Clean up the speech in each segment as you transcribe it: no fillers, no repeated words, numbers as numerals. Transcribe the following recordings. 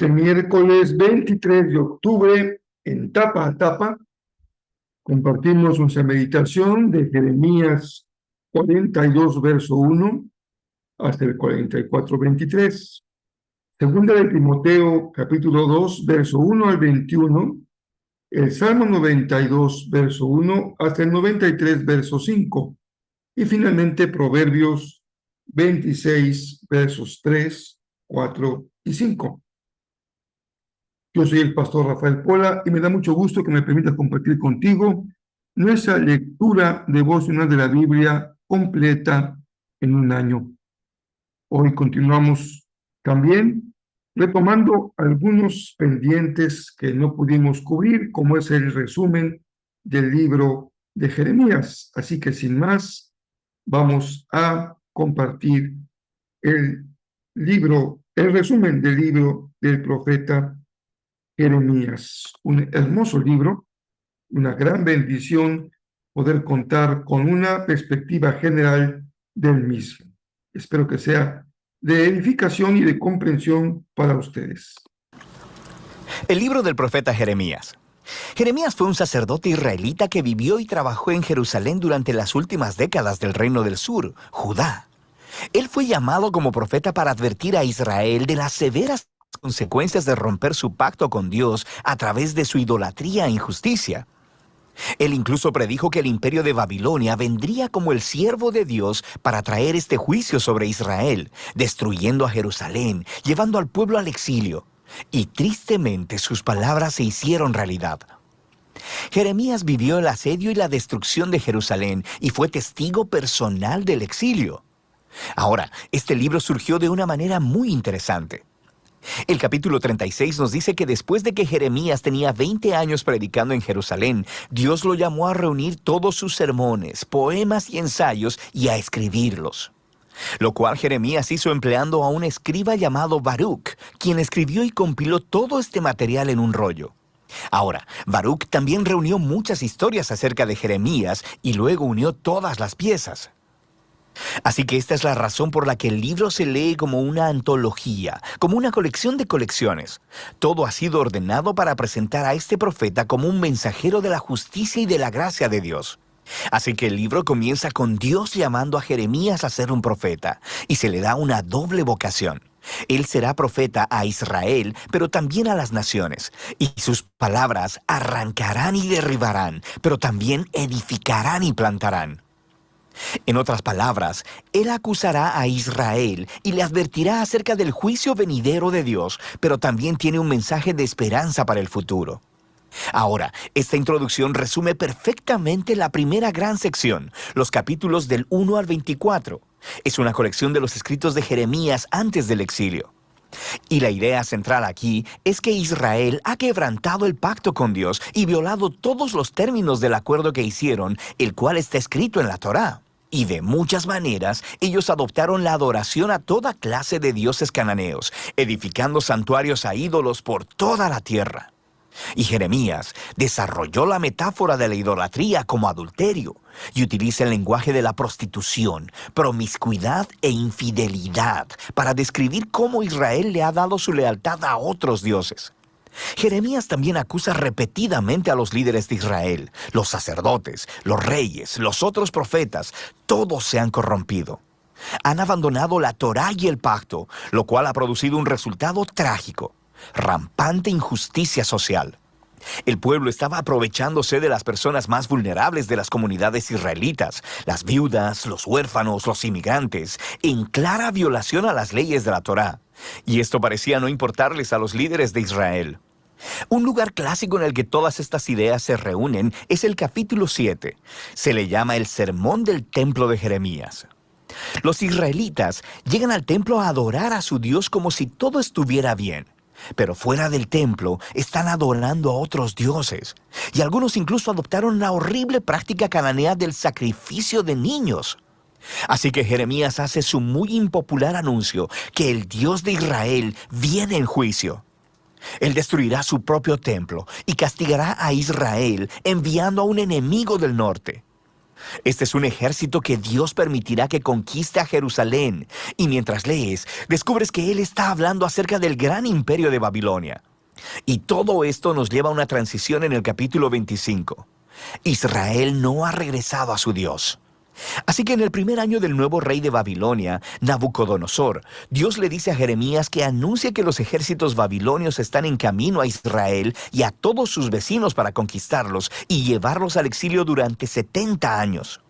Este miércoles 23 de octubre, en Tapa a Tapa, compartimos nuestra meditación de Jeremías 42, verso 1, hasta el 44, 23. Segunda de Timoteo, capítulo 2, verso 1 al 21, el Salmo 92, verso 1, hasta el 93, verso 5. Y finalmente Proverbios 26, versos 3, 4 y 5. Yo soy el pastor Rafael Pola y me da mucho gusto que me permitas compartir contigo nuestra lectura devocional de la Biblia completa en un año. Hoy continuamos también retomando algunos pendientes que no pudimos cubrir, como es el resumen del libro de Jeremías. Así que sin más, vamos a compartir el resumen del libro del profeta Jeremías. Un hermoso libro, una gran bendición poder contar con una perspectiva general del mismo. Espero que sea de edificación y de comprensión para ustedes. El libro del profeta Jeremías. Jeremías fue un sacerdote israelita que vivió y trabajó en Jerusalén durante las últimas décadas del Reino del Sur, Judá. Él fue llamado como profeta para advertir a Israel de las severas consecuencias de romper su pacto con Dios a través de su idolatría e injusticia. Él incluso predijo que el imperio de Babilonia vendría como el siervo de Dios para traer este juicio sobre Israel, destruyendo a Jerusalén, llevando al pueblo al exilio. Y tristemente sus palabras se hicieron realidad. Jeremías vivió el asedio y la destrucción de Jerusalén y fue testigo personal del exilio. Ahora, este libro surgió de una manera muy interesante. El capítulo 36 nos dice que después de que Jeremías tenía 20 años predicando en Jerusalén, Dios lo llamó a reunir todos sus sermones, poemas y ensayos y a escribirlos. Lo cual Jeremías hizo empleando a un escriba llamado Baruch, quien escribió y compiló todo este material en un rollo. Ahora, Baruch también reunió muchas historias acerca de Jeremías y luego unió todas las piezas. Así que esta es la razón por la que el libro se lee como una antología, como una colección de colecciones. Todo ha sido ordenado para presentar a este profeta como un mensajero de la justicia y de la gracia de Dios. Así que el libro comienza con Dios llamando a Jeremías a ser un profeta, y se le da una doble vocación. Él será profeta a Israel, pero también a las naciones, y sus palabras arrancarán y derribarán, pero también edificarán y plantarán. En otras palabras, él acusará a Israel y le advertirá acerca del juicio venidero de Dios, pero también tiene un mensaje de esperanza para el futuro. Ahora, esta introducción resume perfectamente la primera gran sección, los capítulos del 1 al 24. Es una colección de los escritos de Jeremías antes del exilio. Y la idea central aquí es que Israel ha quebrantado el pacto con Dios y violado todos los términos del acuerdo que hicieron, el cual está escrito en la Torá. Y de muchas maneras, ellos adoptaron la adoración a toda clase de dioses cananeos, edificando santuarios a ídolos por toda la tierra. Y Jeremías desarrolló la metáfora de la idolatría como adulterio y utiliza el lenguaje de la prostitución, promiscuidad e infidelidad para describir cómo Israel le ha dado su lealtad a otros dioses. Jeremías también acusa repetidamente a los líderes de Israel, los sacerdotes, los reyes, los otros profetas, todos se han corrompido. Han abandonado la Torá y el pacto, lo cual ha producido un resultado trágico: rampante injusticia social. El pueblo estaba aprovechándose de las personas más vulnerables de las comunidades israelitas, las viudas, los huérfanos, los inmigrantes, en clara violación a las leyes de la Torá. Y esto parecía no importarles a los líderes de Israel. Un lugar clásico en el que todas estas ideas se reúnen es el capítulo 7. Se le llama el Sermón del Templo de Jeremías. Los israelitas llegan al templo a adorar a su Dios como si todo estuviera bien. Pero fuera del templo están adorando a otros dioses. Y algunos incluso adoptaron la horrible práctica cananea del sacrificio de niños. Así que Jeremías hace su muy impopular anuncio que el Dios de Israel viene en juicio. Él destruirá su propio templo y castigará a Israel enviando a un enemigo del norte. Este es un ejército que Dios permitirá que conquiste a Jerusalén. Y mientras lees, descubres que Él está hablando acerca del gran imperio de Babilonia. Y todo esto nos lleva a una transición en el capítulo 25. Israel no ha regresado a su Dios. Así que en el primer año del nuevo rey de Babilonia, Nabucodonosor, Dios le dice a Jeremías que anuncie que los ejércitos babilonios están en camino a Israel y a todos sus vecinos para conquistarlos y llevarlos al exilio durante 70 años.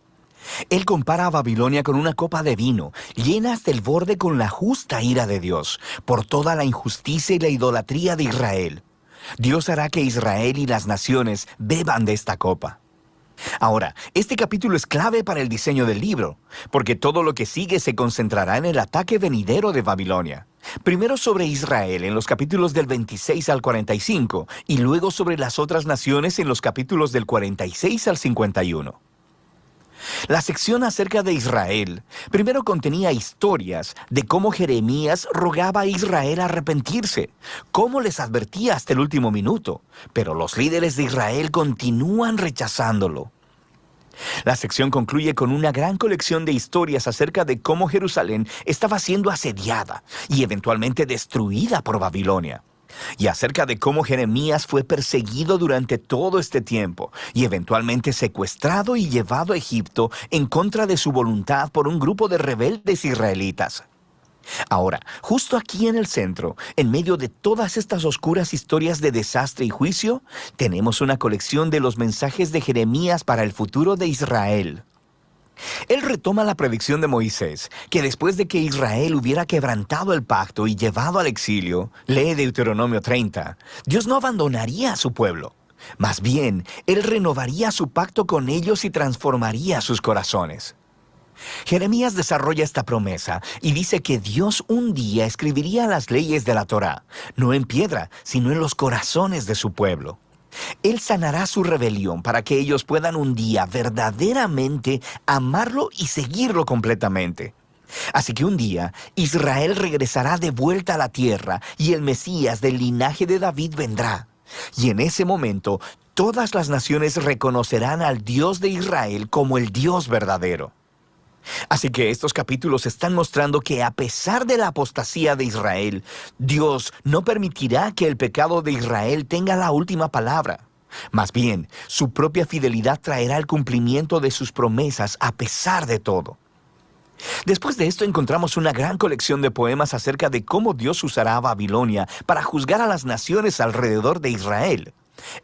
Él compara a Babilonia con una copa de vino, llena hasta el borde con la justa ira de Dios, por toda la injusticia y la idolatría de Israel. Dios hará que Israel y las naciones beban de esta copa. Ahora, este capítulo es clave para el diseño del libro, porque todo lo que sigue se concentrará en el ataque venidero de Babilonia. Primero sobre Israel en los capítulos del 26 al 45 y luego sobre las otras naciones en los capítulos del 46 al 51. La sección acerca de Israel primero contenía historias de cómo Jeremías rogaba a Israel arrepentirse, cómo les advertía hasta el último minuto, pero los líderes de Israel continúan rechazándolo. La sección concluye con una gran colección de historias acerca de cómo Jerusalén estaba siendo asediada y eventualmente destruida por Babilonia. Y acerca de cómo Jeremías fue perseguido durante todo este tiempo y eventualmente secuestrado y llevado a Egipto en contra de su voluntad por un grupo de rebeldes israelitas. Ahora, justo aquí en el centro, en medio de todas estas oscuras historias de desastre y juicio, tenemos una colección de los mensajes de Jeremías para el futuro de Israel. Él retoma la predicción de Moisés, que después de que Israel hubiera quebrantado el pacto y llevado al exilio, lee Deuteronomio 30, Dios no abandonaría a su pueblo. Más bien, Él renovaría su pacto con ellos y transformaría sus corazones. Jeremías desarrolla esta promesa y dice que Dios un día escribiría las leyes de la Torá, no en piedra, sino en los corazones de su pueblo. Él sanará su rebelión para que ellos puedan un día verdaderamente amarlo y seguirlo completamente. Así que un día Israel regresará de vuelta a la tierra y el Mesías del linaje de David vendrá. Y en ese momento todas las naciones reconocerán al Dios de Israel como el Dios verdadero. Así que estos capítulos están mostrando que a pesar de la apostasía de Israel, Dios no permitirá que el pecado de Israel tenga la última palabra. Más bien, su propia fidelidad traerá el cumplimiento de sus promesas a pesar de todo. Después de esto encontramos una gran colección de poemas acerca de cómo Dios usará a Babilonia para juzgar a las naciones alrededor de Israel.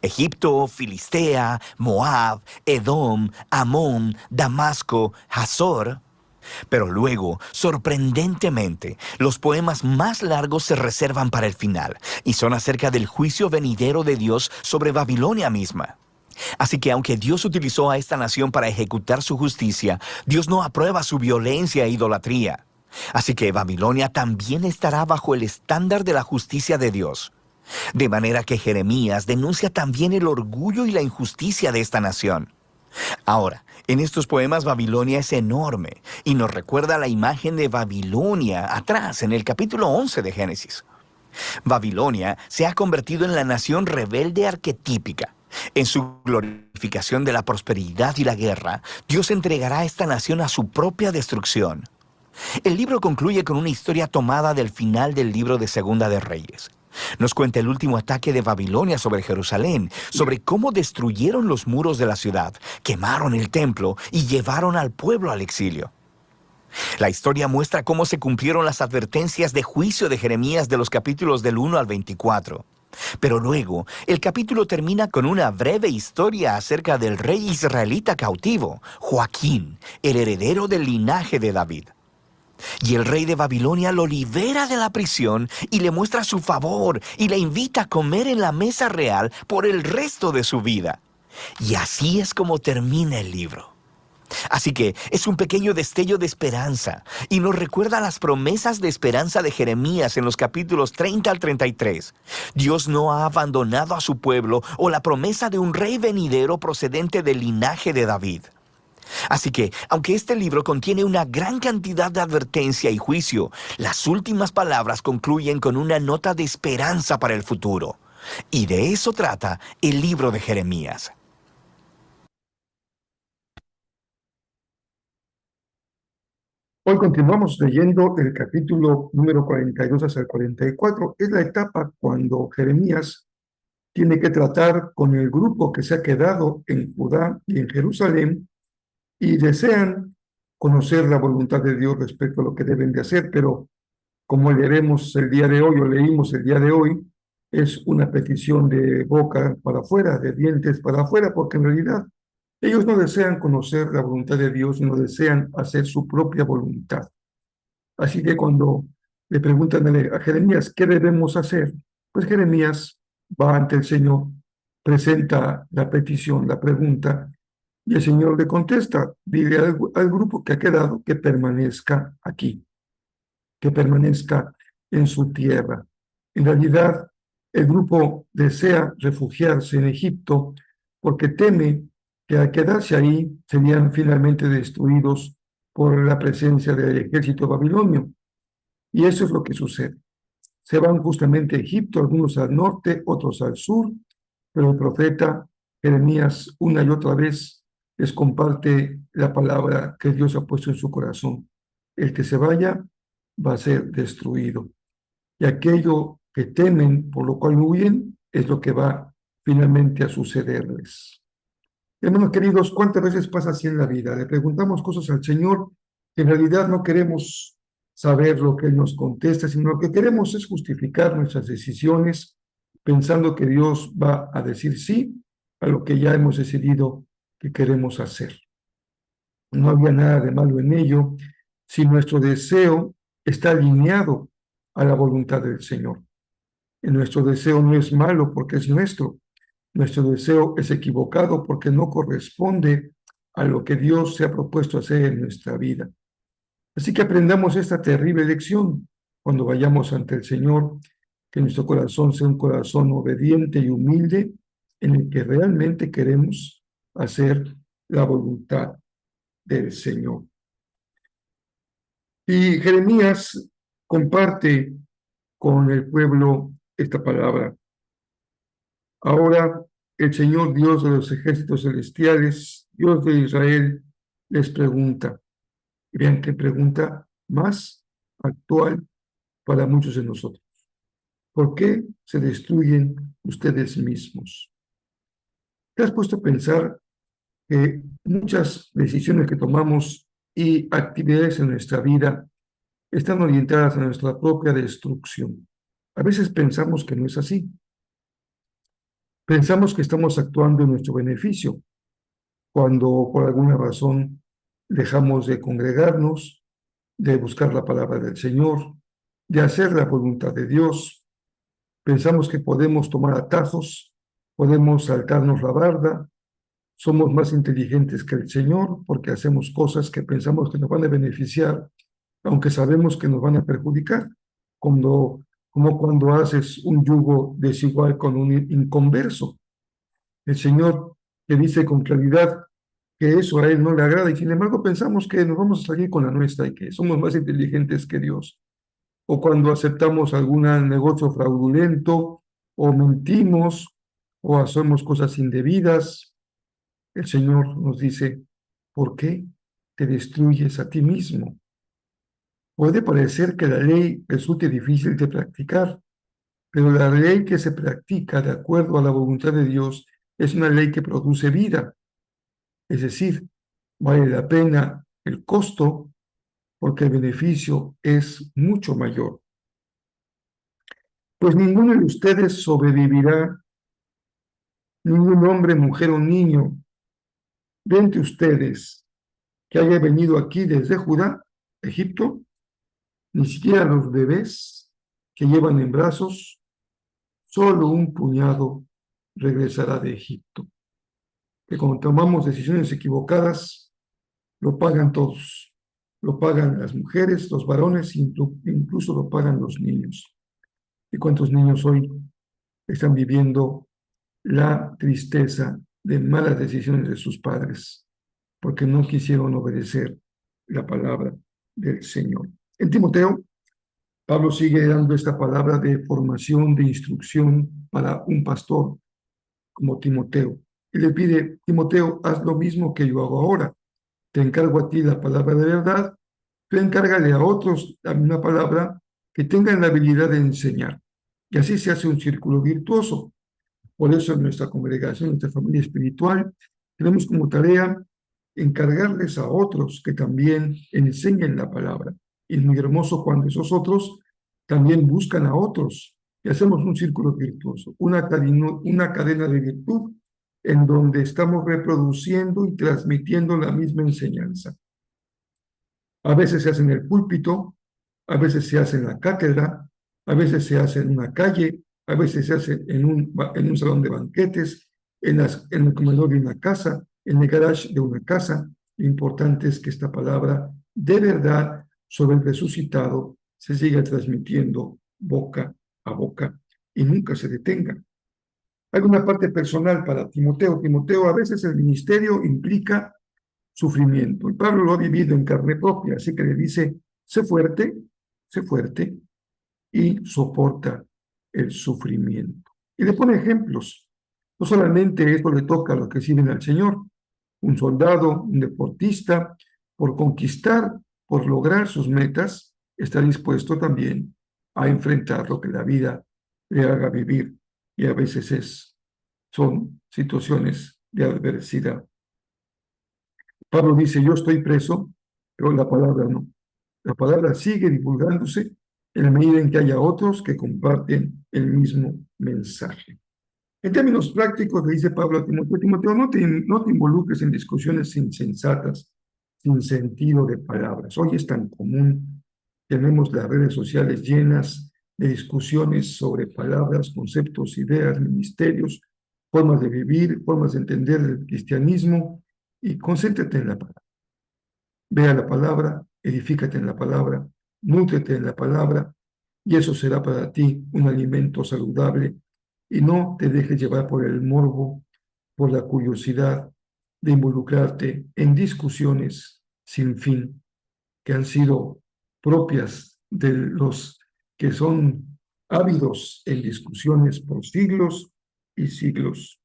Egipto, Filistea, Moab, Edom, Amón, Damasco, Hazor. Pero luego, sorprendentemente, los poemas más largos se reservan para el final y son acerca del juicio venidero de Dios sobre Babilonia misma. Así que aunque Dios utilizó a esta nación para ejecutar su justicia, Dios no aprueba su violencia e idolatría. Así que Babilonia también estará bajo el estándar de la justicia de Dios. De manera que Jeremías denuncia también el orgullo y la injusticia de esta nación. Ahora, en estos poemas Babilonia es enorme y nos recuerda la imagen de Babilonia atrás en el capítulo 11 de Génesis. Babilonia se ha convertido en la nación rebelde arquetípica. En su glorificación de la prosperidad y la guerra, Dios entregará a esta nación a su propia destrucción. El libro concluye con una historia tomada del final del libro de Segunda de Reyes. Nos cuenta el último ataque de Babilonia sobre Jerusalén, sobre cómo destruyeron los muros de la ciudad, quemaron el templo y llevaron al pueblo al exilio. La historia muestra cómo se cumplieron las advertencias de juicio de Jeremías de los capítulos del 1 al 24. Pero luego, el capítulo termina con una breve historia acerca del rey israelita cautivo, Joaquín, el heredero del linaje de David. Y el rey de Babilonia lo libera de la prisión y le muestra su favor y le invita a comer en la mesa real por el resto de su vida. Y así es como termina el libro. Así que es un pequeño destello de esperanza y nos recuerda las promesas de esperanza de Jeremías en los capítulos 30 al 33. Dios no ha abandonado a su pueblo o la promesa de un rey venidero procedente del linaje de David. Así que, aunque este libro contiene una gran cantidad de advertencia y juicio, las últimas palabras concluyen con una nota de esperanza para el futuro. Y de eso trata el libro de Jeremías. Hoy continuamos leyendo el capítulo número 42 hasta el 44. Es la etapa cuando Jeremías tiene que tratar con el grupo que se ha quedado en Judá y en Jerusalén y desean conocer la voluntad de Dios respecto a lo que deben de hacer, pero como leeremos el día de hoy o leímos el día de hoy, es una petición de boca para afuera, de dientes para afuera, porque en realidad ellos no desean conocer la voluntad de Dios, sino desean hacer su propia voluntad. Así que cuando le preguntan a Jeremías qué debemos hacer, pues Jeremías va ante el Señor, presenta la petición, la pregunta, y el Señor le contesta, dile al grupo que ha quedado que permanezca aquí, que permanezca en su tierra. En realidad, el grupo desea refugiarse en Egipto porque teme que al quedarse ahí serían finalmente destruidos por la presencia del ejército babilonio. Y eso es lo que sucede. Se van justamente a Egipto, algunos al norte, otros al sur, pero el profeta Jeremías una y otra vez les comparte la palabra que Dios ha puesto en su corazón. El que se vaya va a ser destruido. Y aquello que temen, por lo cual huyen, es lo que va finalmente a sucederles. Hermanos queridos, ¿cuántas veces pasa así en la vida? Le preguntamos cosas al Señor que en realidad no queremos saber lo que Él nos contesta, sino lo que queremos es justificar nuestras decisiones pensando que Dios va a decir sí a lo que ya hemos decidido que queremos hacer. No había nada de malo en ello si nuestro deseo está alineado a la voluntad del Señor. Y nuestro deseo no es malo porque es nuestro, nuestro deseo es equivocado porque no corresponde a lo que Dios se ha propuesto hacer en nuestra vida. Así que aprendamos esta terrible lección cuando vayamos ante el Señor, que nuestro corazón sea un corazón obediente y humilde en el que realmente queremos hacer la voluntad del Señor. Y Jeremías comparte con el pueblo esta palabra. Ahora el Señor Dios de los ejércitos celestiales, Dios de Israel, les pregunta. Y vean qué pregunta más actual para muchos de nosotros. ¿Por qué se destruyen ustedes mismos? ¿Te has puesto a pensar que muchas decisiones que tomamos y actividades en nuestra vida están orientadas a nuestra propia destrucción? A veces pensamos que no es así. Pensamos que estamos actuando en nuestro beneficio cuando por alguna razón dejamos de congregarnos, de buscar la palabra del Señor, de hacer la voluntad de Dios. Pensamos que podemos tomar atajos, podemos saltarnos la barda, somos más inteligentes que el Señor porque hacemos cosas que pensamos que nos van a beneficiar, aunque sabemos que nos van a perjudicar, como cuando haces un yugo desigual con un inconverso. El Señor te dice con claridad que eso a Él no le agrada y sin embargo pensamos que nos vamos a salir con la nuestra y que somos más inteligentes que Dios. O cuando aceptamos algún negocio fraudulento o mentimos o hacemos cosas indebidas, el Señor nos dice, ¿por qué te destruyes a ti mismo? Puede parecer que la ley resulte difícil de practicar, pero la ley que se practica de acuerdo a la voluntad de Dios es una ley que produce vida. Es decir, vale la pena el costo porque el beneficio es mucho mayor. Pues ninguno de ustedes sobrevivirá, ningún hombre, mujer o niño de entre ustedes que haya venido aquí desde Judá, Egipto, ni siquiera los bebés que llevan en brazos, solo un puñado regresará de Egipto. Que cuando tomamos decisiones equivocadas, lo pagan todos. Lo pagan las mujeres, los varones, incluso lo pagan los niños. ¿Y cuántos niños hoy están viviendo la tristeza de malas decisiones de sus padres porque no quisieron obedecer la palabra del Señor? En Timoteo, Pablo sigue dando esta palabra de formación, de instrucción para un pastor como Timoteo. Y le pide, Timoteo, haz lo mismo que yo hago ahora. Te encargo a ti la palabra de verdad Tú encárgale a otros la misma palabra que tengan la habilidad de enseñar. Y así se hace un círculo virtuoso. Por eso en nuestra congregación, en nuestra familia espiritual, tenemos como tarea encargarles a otros que también enseñen la palabra. Y es muy hermoso cuando esos otros también buscan a otros y hacemos un círculo virtuoso, una cadena de virtud en donde estamos reproduciendo y transmitiendo la misma enseñanza. A veces se hace en el púlpito, a veces se hace en la cátedra, a veces se hace en una calle, a veces se hace en un salón de banquetes, en el comedor de una casa, en el garage de una casa. Lo importante es que esta palabra de verdad sobre el resucitado se siga transmitiendo boca a boca y nunca se detenga. Hay una parte personal para Timoteo. Timoteo, a veces el ministerio implica sufrimiento. Y Pablo lo ha vivido en carne propia, así que le dice, sé fuerte y soporta el sufrimiento. Y le pone ejemplos. No solamente esto le toca a los que sirven al Señor, un soldado, un deportista, por conquistar, por lograr sus metas, está dispuesto también a enfrentar lo que la vida le haga vivir. Y a veces son situaciones de adversidad. Pablo dice, yo estoy preso, pero la palabra no. La palabra sigue divulgándose en la medida en que haya otros que comparten el mismo mensaje. En términos prácticos, le dice Pablo a Timoteo, Timoteo, no te involucres en discusiones insensatas, sin sentido de palabras. Hoy es tan común, tenemos las redes sociales llenas de discusiones sobre palabras, conceptos, ideas, ministerios, formas de vivir, formas de entender el cristianismo, y concéntrate en la palabra. Vea la palabra, edifícate en la palabra, nútrete en la palabra, y eso será para ti un alimento saludable, y no te dejes llevar por el morbo, por la curiosidad de involucrarte en discusiones sin fin que han sido propias de los que son ávidos en discusiones por siglos y siglos.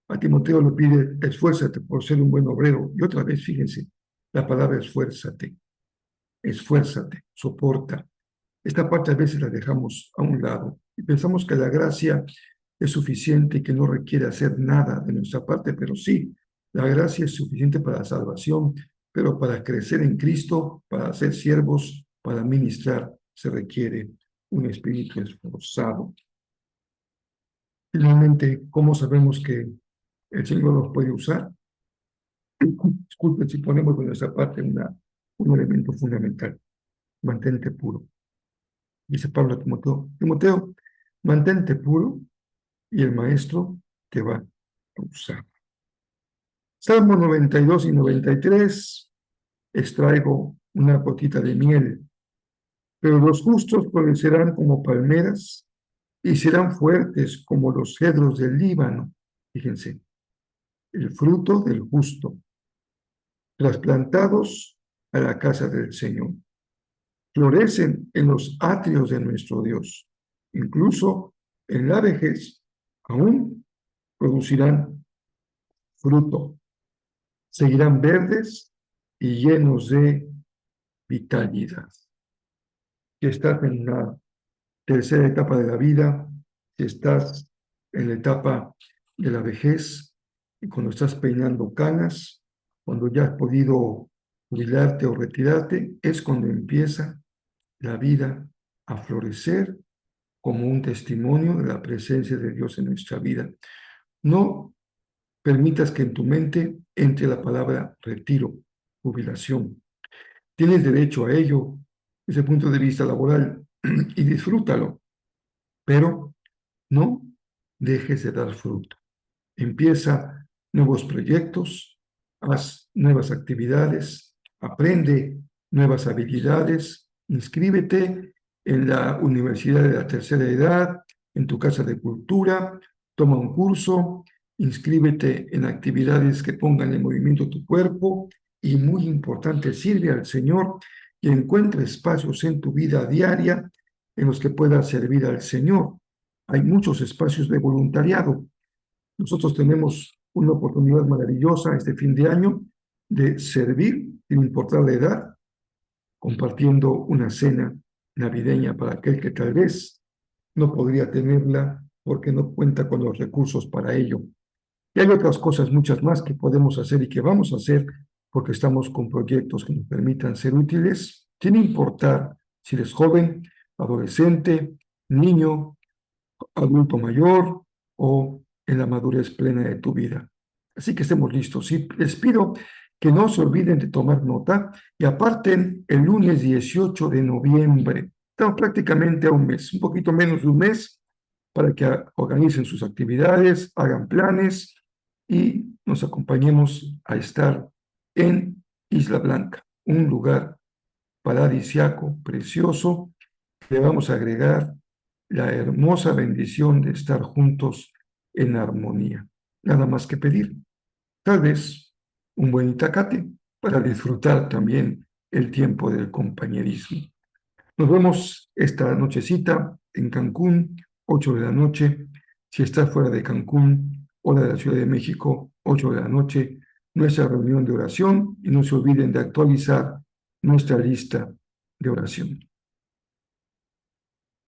A Timoteo le pide, esfuérzate por ser un buen obrero. Y otra vez, fíjense, la palabra esfuérzate, soporta. Esta parte a veces la dejamos a un lado y pensamos que la gracia es suficiente y que no requiere hacer nada de nuestra parte, pero sí, la gracia es suficiente para la salvación, pero para crecer en Cristo, para ser siervos, para ministrar, se requiere un espíritu esforzado. Finalmente, ¿cómo sabemos que el Señor los puede usar? Disculpen si ponemos de nuestra parte un elemento fundamental. Mantente puro. Dice Pablo a Timoteo, Timoteo, mantente puro y el maestro te va a usar. Salmo 92 y 93, extraigo una gotita de miel. Pero los justos florecerán como palmeras y serán fuertes como los cedros del Líbano. Fíjense, el fruto del justo, trasplantados a la casa del Señor. Florecen en los atrios de nuestro Dios. Incluso en la vejez aún producirán fruto. Seguirán verdes y llenos de vitalidad. Si estás en la tercera etapa de la vida, si estás en la etapa de la vejez y cuando estás peinando canas, cuando ya has podido jubilarte o retirarte, es cuando empieza la vida a florecer como un testimonio de la presencia de Dios en nuestra vida. No permitas que en tu mente entre la palabra retiro, jubilación. Tienes derecho a ello desde el punto de vista laboral y disfrútalo, pero no dejes de dar fruto. Empieza nuevos proyectos, haz nuevas actividades, aprende nuevas habilidades, inscríbete en la universidad de la tercera edad, en tu casa de cultura, toma un curso, inscríbete en actividades que pongan en movimiento tu cuerpo y, muy importante, sirve al Señor y encuentra espacios en tu vida diaria en los que puedas servir al Señor. Hay muchos espacios de voluntariado. Nosotros tenemos una oportunidad maravillosa este fin de año de servir, sin importar la edad, compartiendo una cena navideña para aquel que tal vez no podría tenerla porque no cuenta con los recursos para ello. Y hay otras cosas, muchas más que podemos hacer y que vamos a hacer porque estamos con proyectos que nos permitan ser útiles, sin importar si eres joven, adolescente, niño, adulto mayor o en la madurez plena de tu vida. Así que estemos listos. Y les pido que no se olviden de tomar nota y aparten el lunes 18 de noviembre. Estamos prácticamente a un mes, un poquito menos de un mes, para que organicen sus actividades, hagan planes y nos acompañemos a estar en Isla Blanca, un lugar paradisiaco, precioso. Le vamos a agregar la hermosa bendición de estar juntos en armonía. Nada más que pedir. Tal vez un buen itacate para disfrutar también el tiempo del compañerismo. Nos vemos esta nochecita en Cancún, 8 de la noche. Si estás fuera de Cancún, hora de la Ciudad de México, 8 de la noche, nuestra reunión de oración y no se olviden de actualizar nuestra lista de oración.